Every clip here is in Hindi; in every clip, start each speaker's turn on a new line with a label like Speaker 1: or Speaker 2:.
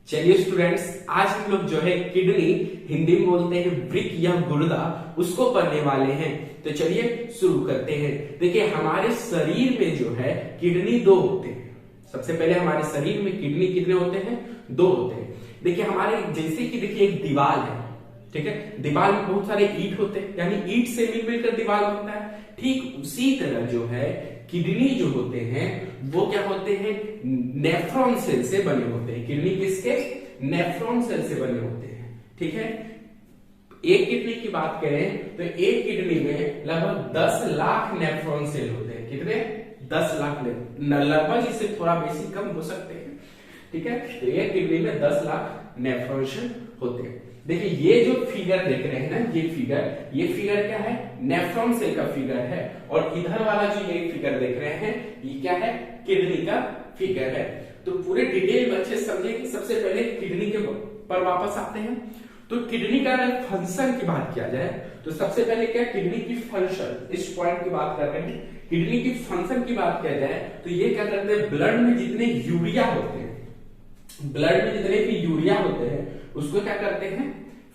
Speaker 1: चलिए स्टूडेंट्स, आज हम लोग जो है किडनी, हिंदी में बोलते हैं वृक्क या गुर्दा, उसको पढ़ने वाले हैं। तो चलिए शुरू करते हैं। देखिए, हमारे शरीर में जो है किडनी दो होते हैं। सबसे पहले हमारे शरीर में किडनी कितने होते हैं? दो होते हैं। देखिए, हमारे जैसे कि देखिए एक दीवार है, ठीक है, दीवार में बहुत सारे ईंट होते हैं, यानी ईंट से मिल मिलकर दीवार बनता है। ठीक उसी तरह जो है किडनी जो होते हैं वो क्या होते हैं? नेफ्रॉन सेल से बने होते हैं। किडनी किसके? नेफ्रॉन सेल से बने होते हैं। ठीक है, एक किडनी की बात करें तो एक किडनी में लगभग 10 लाख नेफ्रॉन सेल होते हैं। कितने? 10 लाख। लगभग इससे थोड़ा बेसी कम हो सकते हैं। ठीक है, तो एक किडनी में 10 लाख नेफ्रॉन सेल होते हैं। देखिए, ये जो फिगर देख रहे हैं ना, ये फिगर क्या है? नेफ्रॉन सेल का फिगर है। और इधर वाला जो ये फिगर देख रहे हैं, ये क्या है? किडनी का फिगर है। तो पूरे डिटेल बच्चे समझे कि सबसे पहले किडनी के पर वापस आते हैं। तो किडनी का अगर फंक्शन की बात किया जाए तो सबसे पहले क्या? किडनी की फंक्शन, इस पॉइंट की बात कर रहे हैं। किडनी की फंक्शन की बात किया जाए तो ये क्या करते हैं? ब्लड में जितने यूरिया होते हैं, ब्लड में जितने भी यूरिया होते हैं उसको क्या करते हैं?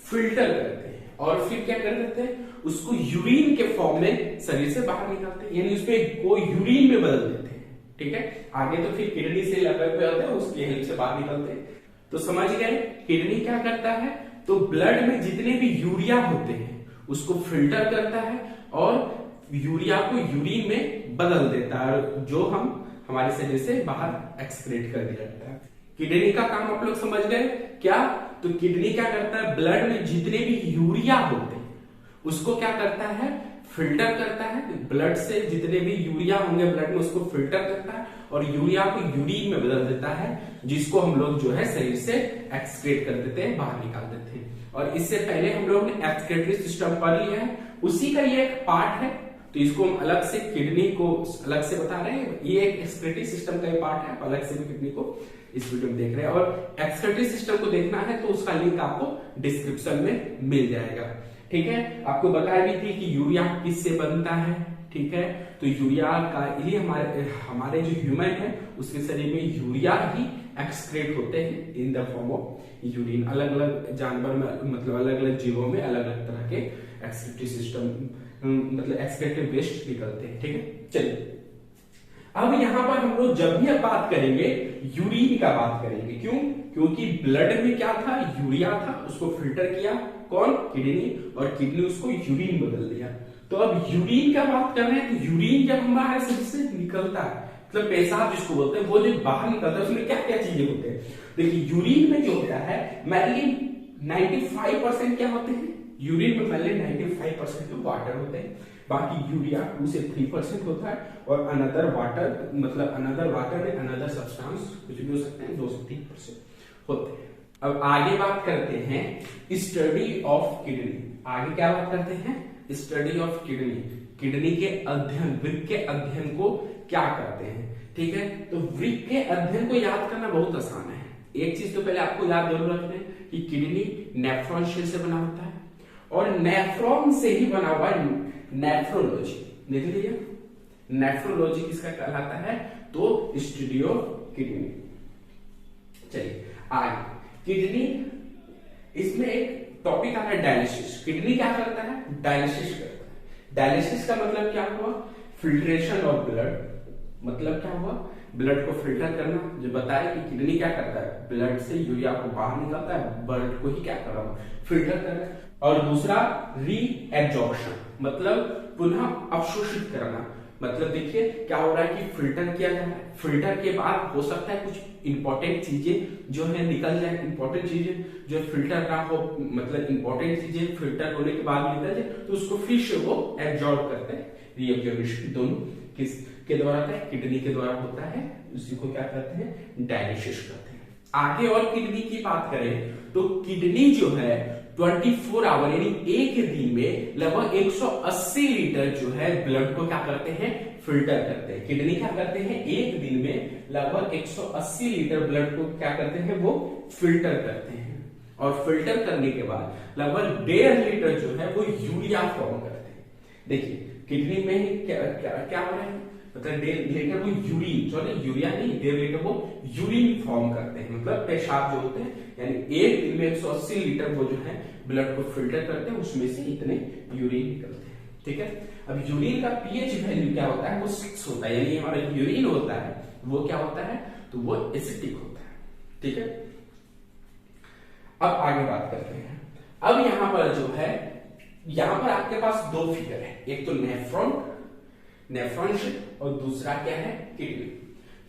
Speaker 1: फिल्टर करते हैं। और फिर क्या कर देते हैं? उसको यूरिन के फॉर्म में शरीर से बाहर निकालते हैं, यानी उसको यूरिन में बदल देते हैं। ठीक है, आगे तो फिर किडनी से लेवल पे होते हैं, उसकी हेल्प से बाहर निकलते हैं। तो समझ गए किडनी क्या करता है? तो ब्लड में जितने भी यूरिया होते हैं उसको फिल्टर करता है और यूरिया को यूरिन में बदल देता है, जो हम हमारे शरीर से बाहर एक्सक्रीट कर दिया जाता है। किडनी का काम आप लोग समझ गए क्या? तो किडनी क्या करता है? ब्लड में जितने भी यूरिया होते हैं उसको क्या करता है? फिल्टर करता है। ब्लड से जितने भी यूरिया होंगे ब्लड में उसको फिल्टर करता है और यूरिया को यूरिन में बदल देता है, जिसको हम लोग जो है शरीर से एक्सक्रीट कर देते हैं, बाहर निकाल देते हैं। और इससे पहले हम लोग ने एक्सक्रीटरी सिस्टम पढ़ लिया है, उसी का ये एक पार्ट है। तो इसको हम अलग से किडनी को अलग से बता रहे हैं। ये एक एक्सक्रीटरी सिस्टम का पार्ट है, अलग से भी किडनी को इस वीडियो में देख रहे हैं। और एक्सक्रीटरी सिस्टम को देखना है तो उसका लिंक आपको डिस्क्रिप्शन में मिल जाएगा। ठीक है, आपको बताया भी थी कि यूरिया किससे बनता है। ठीक है, तो यूरिया का ये हमारे जो ह्यूमन है उसके शरीर में यूरिया ही एक्सक्रीट होते हैं in the form of urine. अलग अलग जानवर में, मतलब अलग अलग जीवों में अलग अलग तरह के एक्सक्रीटरी सिस्टम, मतलब एक्सक्रीटिव वेस्ट निकलते हैं। ठीक है, चलिए अब यहां पर हम लोग जब भी बात करेंगे यूरिन का बात करेंगे। क्यों? क्योंकि ब्लड में क्या था? यूरिया था, उसको फिल्टर किया कौन? किडनी, और किडनी उसको यूरिन बदल दिया। तो अब यूरिन का बात कर रहे हैं तो यूरिन जब हमारे शरीर से निकलता है, मतलब पेशाब जिसको बोलते हैं, वो जो बाहर निकलता है उसमें क्या क्या चीजें होते हैं? देखिए, यूरिन में जो होता है मेनली 95% क्या होते हैं? यूरिन में पहले 95% वाटर होते हैं, बाकी यूरिया 2 से 3% होता है, और अनदर वाटर, मतलब अनदर वाटर में अनदर सब्सटेंस कुछ भी हो सकते हैं, 2 से 3% होते हैं। अब आगे बात करते हैं स्टडी ऑफ किडनी। आगे क्या बात करते हैं? Study of kidney. किडनी के अध्ययन, वृक्क के अध्ययन को क्या कहते हैं? ठीक है, तो वृक्क के अध्ययन को याद करना बहुत आसान है। एक चीज तो पहले आपको याद जरूर रखना है कि किडनी नेफ्रॉन सेल से बना होता है, और नेफ्रॉन से ही बना हुआ नेफ्रोलॉजी। देख लीजिए, नेफ्रोलॉजी किसका कहलाता है? तो स्टडी ऑफ किडनी। चलिए आगे, किडनी, इसमें एक टॉपिक आता है डायलिसिस। किडनी क्या करता है? डायलिसिस करता है। डायलिसिस का मतलब क्या हुआ? Filtration of blood. मतलब क्या हुआ? ब्लड को फिल्टर करना। जो बताया कि किडनी क्या करता है? ब्लड से यूरिया को बाहर निकालता है, ब्लड को ही क्या कर रहा हूं? फिल्टर कर रहा है। और दूसरा रीएब्जॉर्प्शन, मतलब पुनः अवशोषित करना। मतलब देखिए क्या हो रहा है कि फिल्टर किया जा रहा है, फिल्टर के बाद हो सकता है कुछ इंपॉर्टेंट चीजें जो है निकल जाए, इंपॉर्टेंट चीजें जो फिल्टर ना हो, मतलब इंपॉर्टेंट चीजें फिल्टर होने के बाद निकल जाए, तो उसको फिर से वो एब्जॉर्ब करते हैं। रीएब्जॉर्प्शन दोनों किसके द्वारा होता है? किडनी के द्वारा होता है। उसी को क्या कहते हैं? डायलिसिस करते हैं। आगे और किडनी की बात करें तो किडनी जो है 24 आवर, यानी एक दिन में लगभग 180 लीटर जो है ब्लड को क्या करते हैं? फिल्टर करते हैं। किडनी क्या करते हैं? एक दिन में लगभग 180 लीटर ब्लड को क्या करते हैं? वो फिल्टर करते हैं। और फिल्टर करने के बाद लगभग 1.5 लीटर जो है वो यूरिया फॉर्म करते हैं। देखिए, किडनी में क्या हो रहा है? मतलब डे लेटर वो यूरिन, सॉरी यूरिया नहीं, डे लेटर वो यूरिन फॉर्म करते हैं, मतलब पेशाब जो होते हैं, यानी एक दिन में 180 लीटर वो जो है ब्लड को फिल्टर करते हैं, उसमें से इतने यूरिन निकलते हैं। ठीक है, अब यूरिन का पीएच वैल्यू क्या होता है, वो 6 होता है, यानी हमारा यूरिन होता है वो क्या होता है, तो वो एसिडिक होता है। ठीक है, अब आगे बात करते हैं। अब यहां पर जो है, यहां पर आपके पास दो फिगर है, एक तो नेफ्रॉन, नेफ्रॉन शेल, और दूसरा क्या है, किडनी।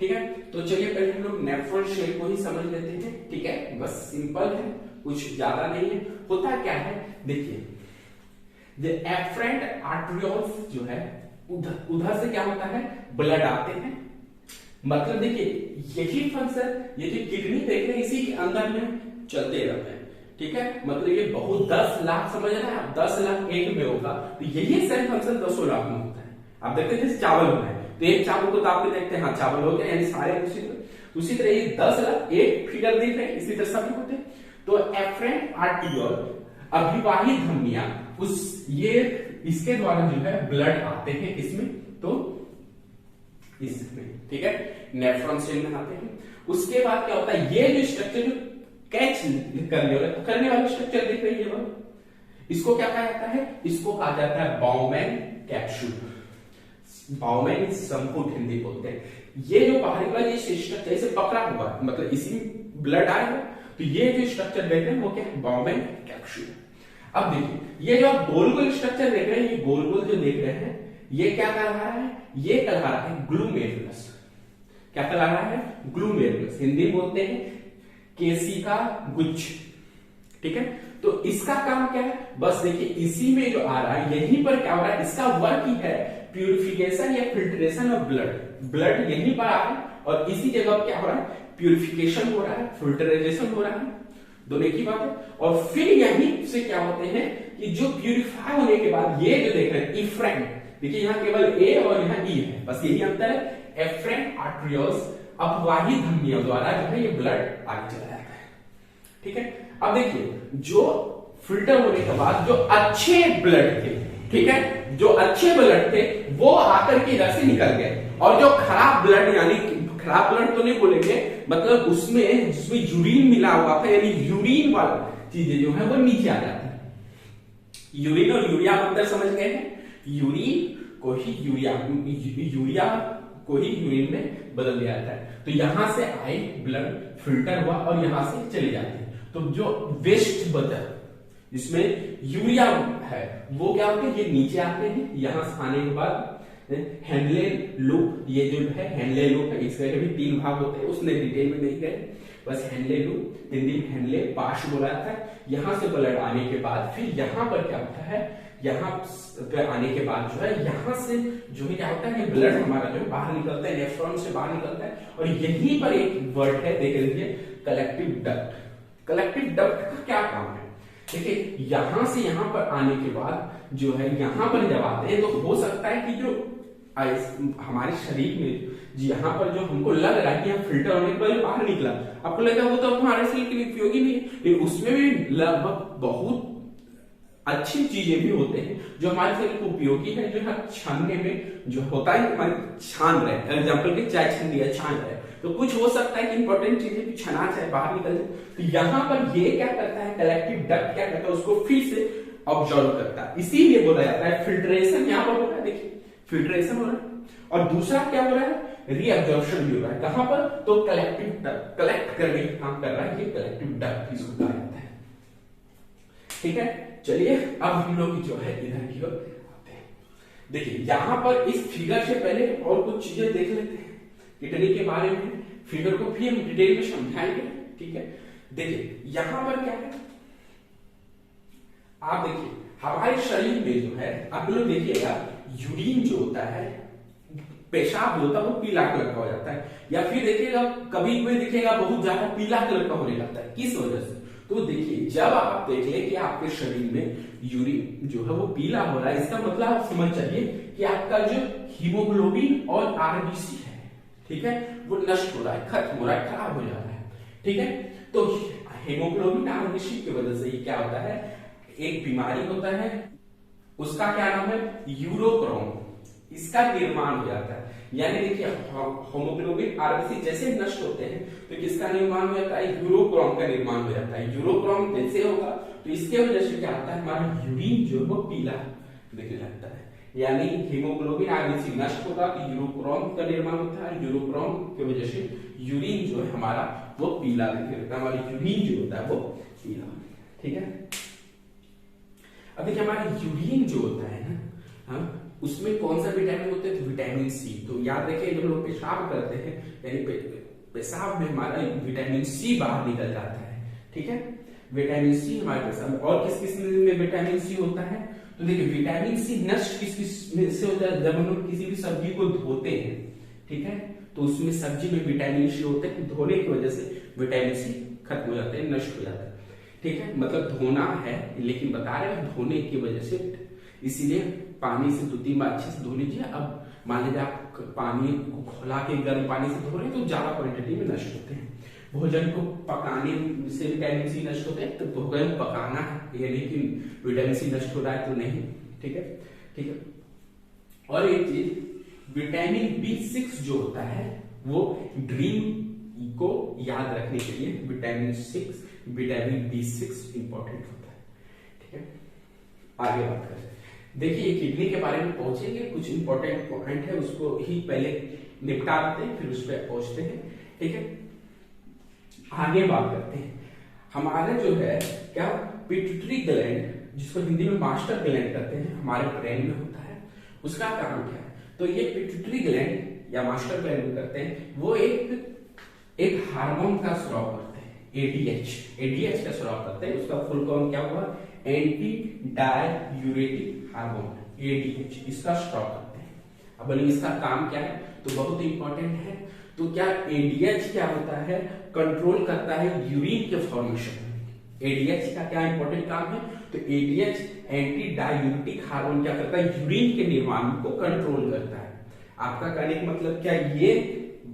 Speaker 1: ठीक है, तो चलिए पहले हम लोग नेफ्रॉन शेल को ही समझ लेते हैं। ठीक है, बस सिंपल है, कुछ ज्यादा नहीं है। होता क्या है, देखिए द एफरेंट आर्टरियोल्स जो है उधर से क्या होता है, ब्लड आते हैं, मतलब देखिए यही फंक्शन ये जो किडनी देख रहे हैं इसी के अंदर में चलते रहते हैं। ठीक है, मतलब ये बहुत 10 लाख समझ रहे हैं आप, 10 लाख एक में होगा, तो यही सेल फंक्शन 10 लाख में होता है। आप देखते हैं चावल होता है, तो एक चावल को दाब के देखते हैं, हाँ चावल हो गया, यानी सारे उसी तरह ये 10 लाख एक फिगर देख रहे हैं, इसी तरह सभी होते हैं। तो एफरेंट आर्टियोल, अभिवाही धमनियां, उस ये इसके द्वारा जो है ब्लड आते हैं इसमें, तो इसमें, ठीक है, नेफ्रॉन सेल में आते हैं। उसके बाद क्या होता है, ये जो स्ट्रक्चर जो कैच करने वाले स्ट्रक्चर देख रहे हैं, इसको क्या कहा जाता है, इसको कहा जाता है बाउमैन कैप्सूल। बाउमैन संपुट हिंदी बोलते हैं। ये जो बाहरी वाला ये स्ट्रक्चर इसे पकड़ा हुआ है, मतलब इसी ब्लड आएगा, तो ये जो स्ट्रक्चर देख रहे हैं वो क्या है, बाउमैन कैप्सूल। अब देखिए ये जो आप गोल गोल स्ट्रक्चर देख रहे हैं, ये गोल गोल जो देख रहे हैं, ये क्या कहला है, ये कहला है ग्लूमेरुलस। क्या कहला है, ग्लूमेरुलस, हिंदी बोलते हैं केसिका गुच्छ। ठीक है, तो इसका काम क्या है, बस देखिए इसी में जो आ रहा है, यहीं पर क्या हो रहा है, इसका वर्क ही है प्यूरिफिकेशन या फिल्ट्रेशन ऑफ ब्लड। ब्लड यहीं पर आ रहा है और इसी जगह क्या हो रहा है, प्यूरिफिकेशन हो रहा है, फिल्टराइजेशन हो रहा है, दोनों की बात है। और फिर यहीं से क्या होते हैं कि जो प्यूरिफाई होने के बाद ये जो देख रहे हैं इफ्रेंट, देखिए यहाँ केवल ए और यहाँ ई है, बस यही अंतर है। एफ्रेंट आर्टरियोल्स, अपवाही धमनियों द्वारा जो है ये ब्लड आगे चला जाता है। ठीक है, अब देखिए जो फिल्टर होने के बाद जो अच्छे ब्लड थे, ठीक है, जो अच्छे ब्लड थे वो आकर के इधर से निकल गए, और जो खराब ब्लड, यानी खराब ब्लड तो नहीं बोलेंगे, मतलब उसमें जिसमें यूरिन मिला हुआ था, यानी यूरिन वाला चीजें जो है वो नीचे आ जाती है। यूरिन और यूरिया अंतर समझ गए हैं, यूरिन को ही यूरिया को ही यूरिन में बदल दिया जाता है। तो यहां से आए ब्लड फिल्टर हुआ और यहां से चले जाते हैं, तो जो वेस्ट बचा जिसमें यूरिया है वो क्या होते हैं, ये नीचे आते हैं। यहां से आने के बाद हैंडले लूप, ये जो है हैंडले लूप है, इसके भी 3 भाग होते हैं, उसने डिटेल में नहीं गए, बस हैंडले लूप, हिंदी में हैंडले पाश बोला जाता है। यहां से ब्लड आने के बाद फिर यहां पर क्या होता है, यहां पे आने के बाद जो है यहां से जो है क्या होता है, ब्लड हमारा जो है बाहर निकलता है, नेफ्रॉन से बाहर निकलता है, और यहीं पर एक वर्ड है, देख लीजिए, कलेक्टिव डक्ट। कलेक्टिव डक्ट का क्या काम है, देखिए यहां से यहां पर आने के बाद जो है यहां पर जब आते हैं तो हो सकता है कि जो हमारे शरीर में यहाँ पर जो हमको लग रहा है कि हम फिल्टर होने के बाद बाहर निकला, आपको लगा वो तो हमारे शरीर के लिए उपयोगी नहीं है, लेकिन उसमें भी लगभग बहुत अच्छी चीजें भी होते हैं जो हमारे शरीर को उपयोगी है, जो है छानने में जो होता है हमारे छान रहे, एग्जाम्पल के चाय छान दिया, छान रहे, तो कुछ हो सकता है कि इंपॉर्टेंट चीजें भी छना चाहे बाहर निकल जाए, तो यहाँ पर ये क्या करता है, कलेक्टिव डक्ट क्या करता है, उसको फिर से ऑब्जर्व करता है, इसीलिए बोला जाता है फिल्ट्रेशन। यहाँ पर हो रहा है, देखिए फिल्ट्रेशन हो रहा है, और दूसरा क्या हो रहा है, रीअब्जॉर्प्शन भी हो रहा है। कहां पर, तो कलेक्टिव डक्ट, कलेक्ट करने का काम कर रहा है ये कलेक्टिव डक्ट, इसको कहा जाता है। ठीक है, चलिए अब हम लोग जो है इधर की ओर आते हैं। देखिए यहां पर इस फिगर से पहले और कुछ चीजें देख लेते हैं किडनी के बारे में, फिगर को फिर हम डिटेल में समझाएंगे। ठीक है, देखिए यहां पर क्या है, आप देखिए हमारे शरीर में जो है, आप लोग देखिएगा यूरिन जो होता है, पेशाब जो होता है वो पीला कलर का हो जाता है, या फिर देखिएगा कभी कभी देखिएगा बहुत ज्यादा पीला कलर का होने लगता है, किस वजह से, तो देखिए जब आप देख लें कि आपके शरीर में यूरिन जो है वो पीला हो रहा है, इसका मतलब आप समझ चाहिए कि आपका जो हीमोग्लोबिन और आरबीसी है, ठीक है, वो नष्ट हो रहा है, खत्म हो रहा है, खराब हो जा रहा है। ठीक है, तो हीमोग्लोबिन आरबीसी की वजह से ये क्या होता है, एक बीमारी होता है, उसका क्या नाम है, यूरोक्रोम, इसका निर्माण हो जाता है। यानी देखिए होमोग्लोबिन आरबीसी जैसे नष्ट होते हैं तो किसका निर्माण हो जाता है, यूरोक्रोम का निर्माण हो जाता है। यूरोक्रोम जैसे होगा तो इसके वजह से क्या होता है, हमारा यूरिन जो है वो पीला दिखने लगता है। यानी हीमोग्लोबिन आरबीसी नष्ट होगा तो यूरोक्रोम का निर्माण होता है, यूरोक्रोम की वजह से यूरिन जो है हमारा वो पीला दिखने लगता है, हमारा यूरिन जो होता है वो पीला। ठीक है, अब देखिए हमारा यूरिन जो होता है ना, हाँ, उसमें कौन सा विटामिन होते हैं, तो विटामिन सी। तो याद रखिए जब लोग पेशाब करते हैं यानी पेशाब में हमारा विटामिन सी बाहर निकल जाता है। ठीक है, विटामिन सी हमारे पेशाब में। और किस किस में विटामिन सी होता है, तो देखिए विटामिन सी नष्ट किस किस में से होता है, जब हम लोग किसी भी सब्जी को धोते हैं, ठीक है, तो उसमें सब्जी में विटामिन सी होते हैं, धोने की वजह से विटामिन सी खत्म हो जाते हैं, नष्ट हो जाता है। ठीक है, मतलब धोना है लेकिन बता रहे हैं धोने की वजह से, इसीलिए पानी से 2-3 बार अच्छे से धो लीजिए। अब मान लीजिए आप पानी को खौला के गर्म पानी से धो रहे हैं तो ज्यादा क्वांटिटी में नष्ट होते हैं। भोजन को पकाने से विटामिन सी नष्ट होते हैं, तो भोजन पकाना है यानी कि विटामिन सी नष्ट हो रहा है तो नहीं। ठीक है, ठीक है। और एक चीज विटामिन B6 जो होता है वो ड्रीम को याद रखने के लिए विटामिन B6 इंपॉर्टेंट होता है। ठीक है, आगे बात करें। देखिए किडनी के बारे में पहुंचेंगे, कुछ इंपॉर्टेंट पॉइंट है उसको ही पहले निपटा देते हैं फिर उस पर पहुंचते हैं। ठीक है, आगे बात करते हैं। हमारे जो है क्या पिट्यूटरी ग्लैंड, जिसको हिंदी में मास्टर ग्लैंड कहते हैं, हमारे ब्रेन में होता है। उसका काम क्या है, तो ये पिट्यूटरी ग्लैंड या मास्टर ग्लैंड करते हैं, वो एक हार्मोन का स्राव करते हैं, एडीएच का स्राव करते हैं। उसका फुल फॉर्म क्या हुआ, एंटी डाययूरेटिक हार्मोन, एडीएच, इसका स्राव करते हैं। अब बोलिए इसका काम क्या है, तो बहुत इंपॉर्टेंट है। तो क्या एडीएच क्या होता है, कंट्रोल करता है यूरिन के फॉर्मेशन। एडीएच का क्या इंपॉर्टेंट काम है, तो एडीएच एंटी डाययूरेटिक हार्मोन क्या करता है, यूरिन के निर्माण को कंट्रोल करता है। आपका कहने का मतलब क्या ये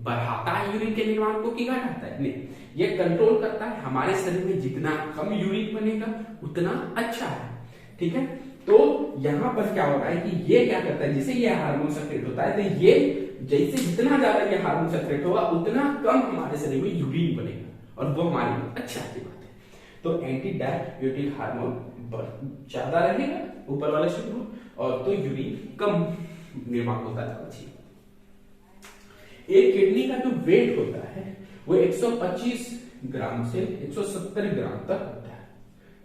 Speaker 1: बढ़ाता है यूरिन के निर्माण को कि घटाता है, नहीं, ये कंट्रोल करता है। हमारे शरीर में जितना कम यूरिन बनेगा उतना अच्छा है। ठीक है, तो यहां पर क्या हो रहा है कि ये क्या करता है, जैसे ये हार्मोन सेक्रेट होता है तो ये जैसे जितना ज्यादा ये हार्मोन सेक्रेट होगा उतना कम हमारे शरीर में यूरिन बनेगा और वो हमारे लिए अच्छा की बात है। तो एंटी डाययूरेटिक हार्मोन ज्यादा रहेगा ऊपर वाले शरीर में, और तो यूरिन कम निर्माण होता है। एक किडनी का जो वेट होता है वो 125 ग्राम से 170 ग्राम तक होता है।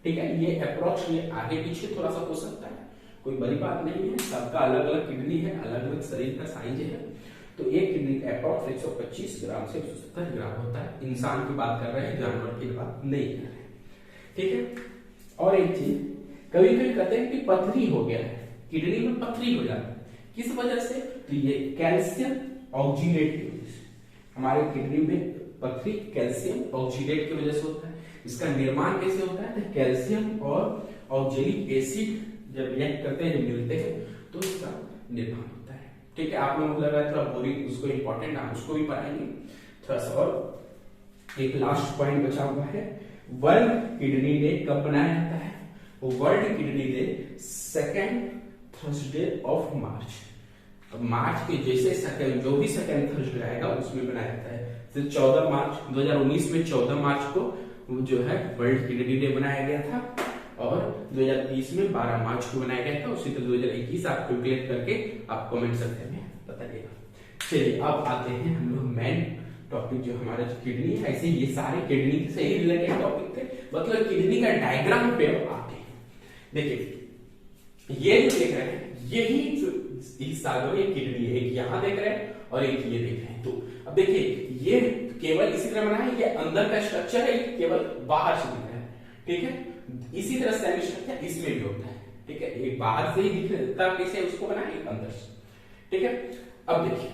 Speaker 1: ठीक है, ये अप्रोक्स, ये आगे पीछे थोड़ा सा हो सकता है, कोई बड़ी बात नहीं है, सबका अलग अलग किडनी है, अलग अलग शरीर का साइज है। तो एक किडनी अप्रोक्स 125 ग्राम से 170 ग्राम होता है। इंसान की बात कर रहे हैं, जानवर की बात नहीं कर रहे हैं। ठीक है, और एक चीज कभी कभी कहते हैं कि पथरी हो गया है, किडनी में पथरी हो जाती है, किस वजह से, तो ये कैल्शियम ऑक्सीनेट की वजह से। हमारे किडनी में पथरी कैल्शियम ऑक्सीनेट की वजह से होता है। इसका निर्माण कैसे होता है, तो कैल्शियम और ऑक्जेलिक एसिड जब रिएक्ट करते हैं, जब मिलते हैं तो इसका निर्माण होता है। ठीक है, आप लोगों को लग रहा है थोड़ा बोरिंग, उसको इंपॉर्टेंट, आप उसको भी पढ़ाएंगे थोड़ा सा। और एक लास्ट पॉइंट बचा हुआ है, वर्ल्ड किडनी डे कब मनाया जाता है, वो world kidney day 2nd Thursday of March. March के जैसे सेकंड, जो भी सेकंड थर्सडे आएगा उसमें बनाया जाता है। तो 14 मार्च 2019 में 14 मार्च को जो है वर्ल्ड किडनी डे बनाया गया था, और 2020 में 12 मार्च को बनाया गया था। उसी तरह 2021 आप कैलकुलेट करके आप कमेंट सेक्शन में बताइएगा। चलिए अब आते हैं हम लोग मेन टॉपिक जो हमारा किडनी है। ऐसे ये सारे किडनी से ही रिलेटेड टॉपिक थे, मतलब किडनी का डायग्राम पे आते हैं। देखिए ये जो देख रहे हैं यही जो हिस्सा जो ये किडनी है, एक यहाँ देख रहे हैं और एक ये देख रहे हैं। तो अब देखिए ये केवल इसी तरह बना है, ये अंदर का स्ट्रक्चर है, ये केवल बाहर से दिख रहा है। ठीक है, इसी तरह सेल स्ट्रक्चर इसमें भी होता है। ठीक है, एक बाहर से ही दिखता कैसे उसको बना है, एक अंदर से। ठीक है, अब देखिए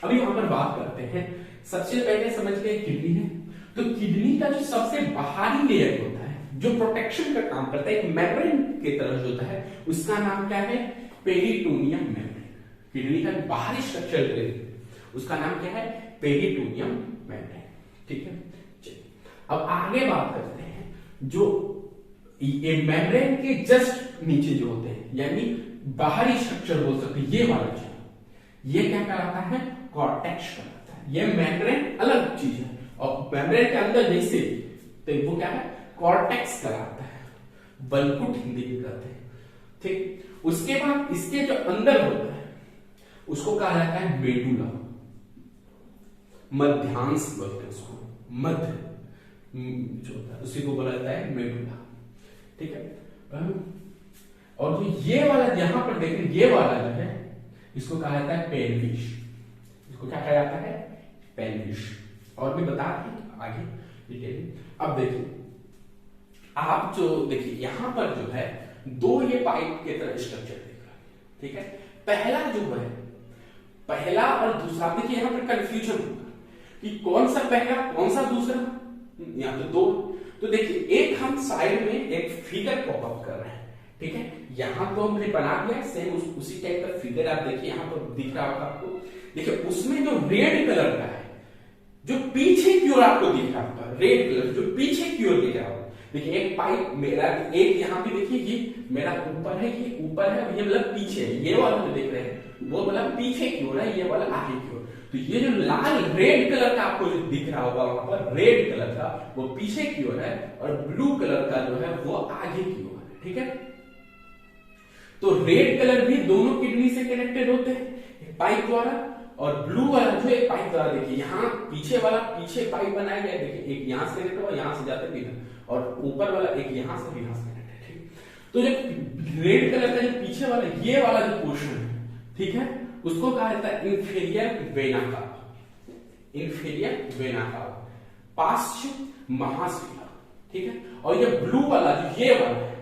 Speaker 1: अभी वहां पर बात करते हैं। सबसे पहले समझ गए किडनी है, तो किडनी का जो सबसे बाहरी लेयर होता है जो प्रोटेक्शन का काम करता है, एक मेम्ब्रेन की तरह होता है, उसका नाम क्या है, पेरिटोनियम मेम्ब्रेन। किडनी का बाहरी स्ट्रक्चर उसका नाम क्या है, पेरिटोनियम मेम्ब्रेन। ठीक है, चलिए अब आगे बात करते हैं। जो ये मेम्ब्रेन के जस्ट नीचे जो होते हैं, यानी बाहरी स्ट्रक्चर बोल सकते हैं, ये वाला जो ये क्या कहलाता है? कॉर्टेक्स कहलाता है। ये मेम्ब्रेन अलग चीज है और मेम्ब्रेन के अंदर जैसे तो वो क्या है? कॉर्टेक्स कहलाता है, बलकुट हिंदी में कहते हैं। ठीक, उसके बाद इसके जो अंदर होता है उसको कहा जाता है मेडुला, मध्यांश बोलते हैं उसको, मध्य जो होता है उसी को बोला जाता है मेडुला। ठीक है, और जो ये वाला यहां पर देखें, ये वाला जो है इसको कहा जाता है पेल्विस। इसको क्या कहा जाता है? पेल्विस। और भी बता रहे आगे डिटेल। अब देखिए, आप जो देखिए यहां पर जो है दो ये पाइप के तरह स्ट्रक्चर देख रहा है। ठीक है, पहला जो है, पहला और दूसरा, देखिए यहां पर कंफ्यूजन होगा कि कौन सा पहला कौन सा दूसरा, यहां तो दो। तो देखिए एक हम साइड में एक फिगर पॉपअप कर रहे हैं। ठीक है, यहां तो हमने बना दिया सेम उसी टाइप का फिगर। आप देखिए यहां पर दिख रहा होगा आपको। देखिए उसमें जो रेड कलर का है, जो पीछे की ओर आपको दिख रहा होगा, रेड कलर जो पीछे की ओर दिख रहा होगा। देखिए एक पाइप मेरा, एक यहाँ पे देखिए ये मेरा ऊपर है, ये ऊपर है, ये मतलब पीछे है। ये वाला जो देख रहे हैं वो मतलब पीछे की ओर है, ये वाला आगे की ओर। तो ये जो लाल रेड कलर का आपको जो दिख रहा होगा वहां पर, रेड कलर का वो पीछे की ओर है और ब्लू कलर का जो है वो आगे की ओर है। ठीक है, तो रेड कलर भी दोनों किडनी से कनेक्टेड होते हैं पाइप द्वारा, और ब्लू वाला जो है पाइप द्वारा। देखिए यहाँ पीछे वाला पीछे पाइप बनाया गया है, देखिए एक यहाँ से कनेक्ट हुआ, यहाँ से जाते भी, और ऊपर वाला एक यहाँ से भी, यहाँ से कनेक्ट है। ठीक, तो जो रेड कलर का जो पीछे वाला ये वाला जो पोर्शन है, ठीक है, उसको कहा जाता है inferior vena cava, inferior vena cava, पार्श्व महाशिरा। ठीक है, और ये ब्लू वाला जो ये वाला है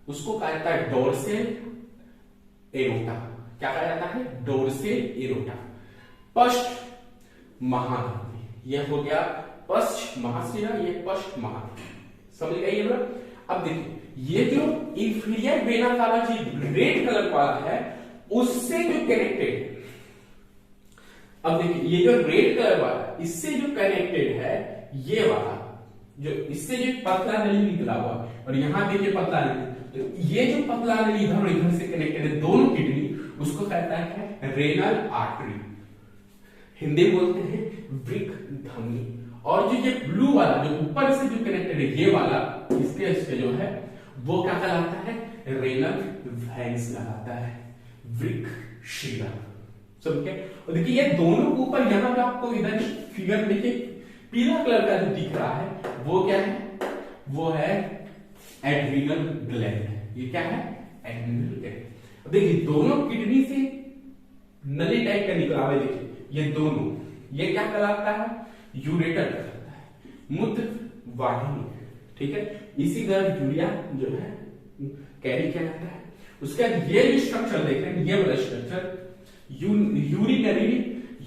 Speaker 1: उसको कहा जाता है डोर्सल एरोटा। क्या कहा जाता है? डोर्सल एरोटा, पश्च महाधमनी। यह हो गया पश्च महाशिरा, ये पश्च महाधमनी। समझ गए ये बात? अब देखिए ये जो इंफीरियर वेना कावा जी रेड कलर वाला है उससे जो कनेक्टेड, अब देखिए ये जो रेड कलर वाला इससे जो कनेक्टेड है, ये वाला जो इससे जो पतला नली निकला हुआ, और यहां देखिए पतला नली, तो ये जो पतला नली इधर और इधर से कनेक्टेड है दोनों किडनी, उसको कहता है रेनल आर्टरी, हिंदी में बोलते हैं वृक्क धमनी। और जो ये ब्लू वाला जो ऊपर से जो कनेक्टेड है, ये वाला इसके जो है वो क्या कहलाता है? रेनल वेन्स कहलाता है, वृक्क शिरा। समझ गए? और देखिए ये दोनों के ऊपर यहां पे आपको इधर फिगर देखिए पीला कलर का जो दिख रहा है वो क्या है? वो है एड्रिनल ग्लैंड। ये क्या है? Adrenal gland. देखिए दोनों किडनी से नली टाइप का निकला हुआ है, देखिए ये दोनों, ये क्या कहलाता है? यूरेटर कहलाता है, मूत्र वाहिनी। ठीक है, इसी तरह यूरिया जो है कैरी कहलाता है। उसके बाद ये जो स्ट्रक्चर देख रहे हैं, ये वाला स्ट्रक्चर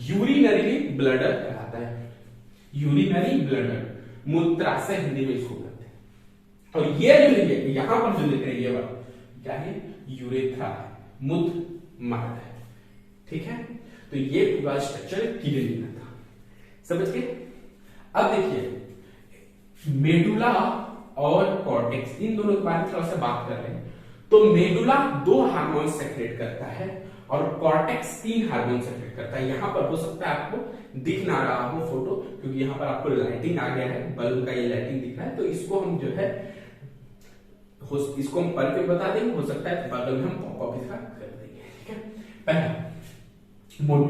Speaker 1: यूरिनरी ब्लडर कहलाता है, यूरिनरी ब्लडर, मूत्राशय हिंदी में इसको कहते हैं। और ये जो है यहां पर जो देख रहे हैं ये वाला क्या है? यूरेथ्रा, मूत्र मार्ग है। ठीक है, तो ये पूरा स्ट्रक्चर किडनी का था। समझ गए? अब देखिए मेडुला और कॉर्टेक्स, इन दोनों के बारे में थोड़ा सा बात कर रहे हैं। तो मेडुला 2 हार्मोन सेक्रेट करता है और कॉर्टेक्स 3 हार्मोन सेक्रेट करता है। यहां पर हो सकता है आपको दिख ना रहा हो फोटो, क्योंकि यहां पर आपको लाइटिंग आ गया है, बल्ब का ये लाइटिंग दिख रहा है, तो इसको हम जो है इसको हम पढ़ के बता देंगे, हो सकता है बगल में हम पॉपअप इसका कर देंगे। ठीक है, पहला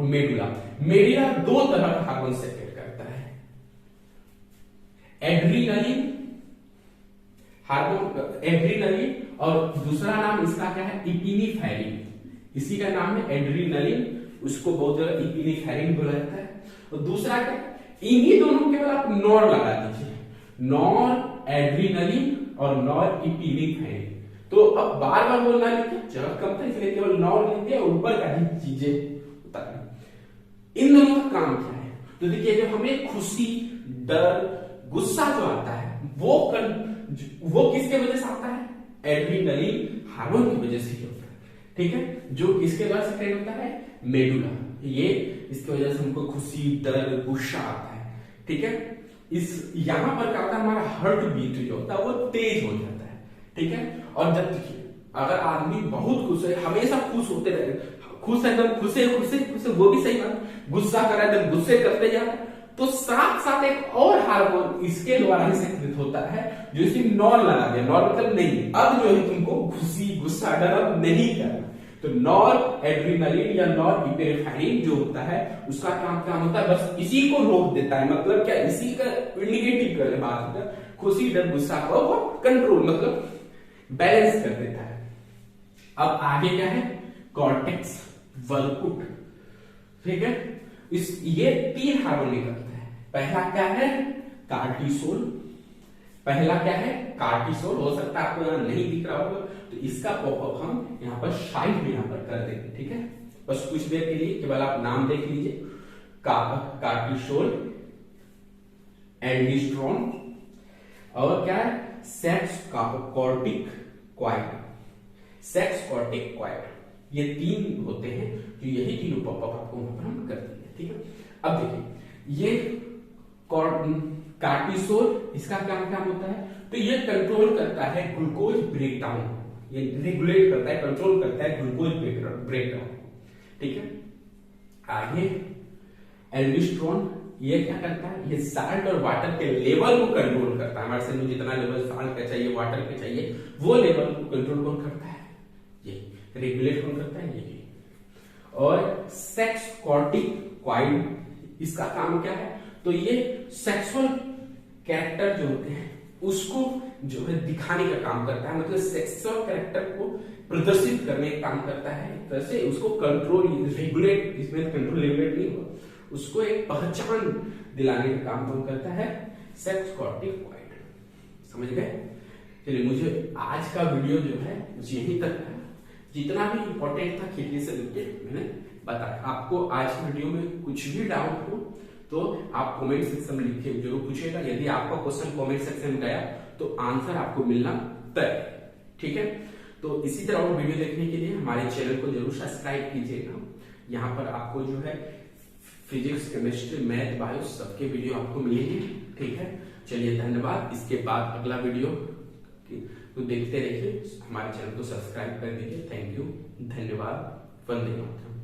Speaker 1: मेडुला, मेडुला 2 तरह का हार्मोन सेक्रेट करता है, एड्रिनलिन हार्मोन, एड्रिनलिन, और दूसरा नाम इसका क्या है? इपिनेफ्रिन। इसी का नाम है एड्रिनलिन, उसको बहुत जगह इपिनेफ्रिन बोला जाता है। और दूसरा क्या? इन्हीं दोनों केवल आप नॉर लगा दीजिए, नॉर एड्रिनलिन और नॉर इपिनेफ्रिन। तो अब बार बार बोलना लिखिए, जगह कम था इसलिए केवल नॉर लिख दिया, ऊपर का ही चीजें उतारना। इन दोनों का काम क्या है? तो देखिए जब हमें खुशी, डर, गुस्सा जो आता है वो किसके वजह से आता है? एड्रिनलिन हार्मोन की वजह से ही होता है। ठीक है, जो किसके द्वारा सेक्रेट होता है? मेडुला। ये इसकी वजह से हमको खुशी, डर, गुस्सा आता है। ठीक है, इस यहां पर क्या होता है? हमारा हार्ट बीट जो होता है वो तेज हो जाता है। ठीक है, और जब देखिए अगर आदमी बहुत खुश है, हमेशा खुश होते रहे, खुश है एकदम खुशे खुशे खुशे, वो भी सही बात, गुस्सा कर रहा है एकदम गुस्से करते जा रहा है, तो साथ साथ एक और हार्मोन इसके द्वारा ही सेक्रेट होता है जो इसी नॉन लगा दिया, नॉर मतलब नहीं, अब जो है तुमको खुशी गुस्सा डर अब नहीं करना। तो नॉर एड्रीनलिन या नॉर इपिनेफ्राइन जो होता है उसका काम होता है बस इसी को रोक देता है, मतलब क्या इसी का इंडिकेटिव कर बात है, खुशी डर गुस्सा को वो कंट्रोल मतलब बैलेंस कर देता है। अब आगे क्या है, कॉर्टेक्स वर्कुट, ठीक है, ये 3 हार्मोन निकलता है। पहला क्या है, कार्टिसोल, पहला क्या है कार्टिसोल, हो सकता है आपको यहां नहीं दिख रहा होगा, तो इसका पॉपअप हम यहाँ पर साइड में यहाँ पर कर देंगे, ठीक है, बस कुछ देर के लिए केवल आप नाम देख लीजिए, कार्टिसोल, एल्डोस्टेरोन और क्या है सेक्स कॉर्टिक क्वाइट, सेक्स कॉर्टिक क्वाइट, ये 3 होते हैं, तो यही तीनों पॉपअप आपको वहां पर हम कर देंगे, ठीक है। अब देखिए ये कार्टिसोल इसका काम होता है, तो ये कंट्रोल करता है ग्लूकोज ब्रेकडाउन, ये रेगुलेट करता है कंट्रोल करता है ग्लूकोज ब्रेकडाउन, ठीक है। आगे एल्डोस्टेरोन, ये क्या करता है, ये साल्ट और वाटर के लेवल को कंट्रोल करता है, हमारे शरीर में जितना लेवल साल्ट का चाहिए वाटर का चाहिए वो लेवल को कंट्रोल कौन करता है, ये रेगुलेट कौन करता है, ये। और सेक्स कॉर्टिक क्वाइट, इसका काम क्या है, तो ये सेक्सुअल कैरेक्टर जो होते हैं उसको जो है दिखाने का काम करता है, मतलब सेक्सुअल कैरेक्टर को प्रदर्शित करने का काम करता है, वैसे उसको कंट्रोल रेगुलेट, इसमें कंट्रोल रेगुलेट नहीं हुआ, उसको एक पहचान दिलाने का काम कौन करता है, सेक्स कॉर्टिक क्वाइट, समझ गए। चलिए मुझे आज का वीडियो जो है यहीं तक है, जितना भी इंपॉर्टेंट था किडनी से रिलेटेड मैंने बताया। आपको आज की वीडियो में कुछ भी डाउट हो तो आप कमेंट सेक्शन में लिख के जरूर पूछिएगा, यदि आपका क्वेश्चन कमेंट सेक्शन में गया तो आंसर आपको मिलना तय, ठीक है। तो इसी तरह और वीडियो देखने के लिए हमारे चैनल को जरूर सब्सक्राइब कीजिएगा, यहाँ पर आपको जो है फिजिक्स केमिस्ट्री मैथ बायो सबके वीडियो आपको मिलेंगे, ठीक है। चलिए धन्यवाद, इसके बाद अगला वीडियो तो देखते रहिए, हमारे चैनल को सब्सक्राइब कर दीजिए। थैंक यू, धन्यवाद, वंदे मातरम।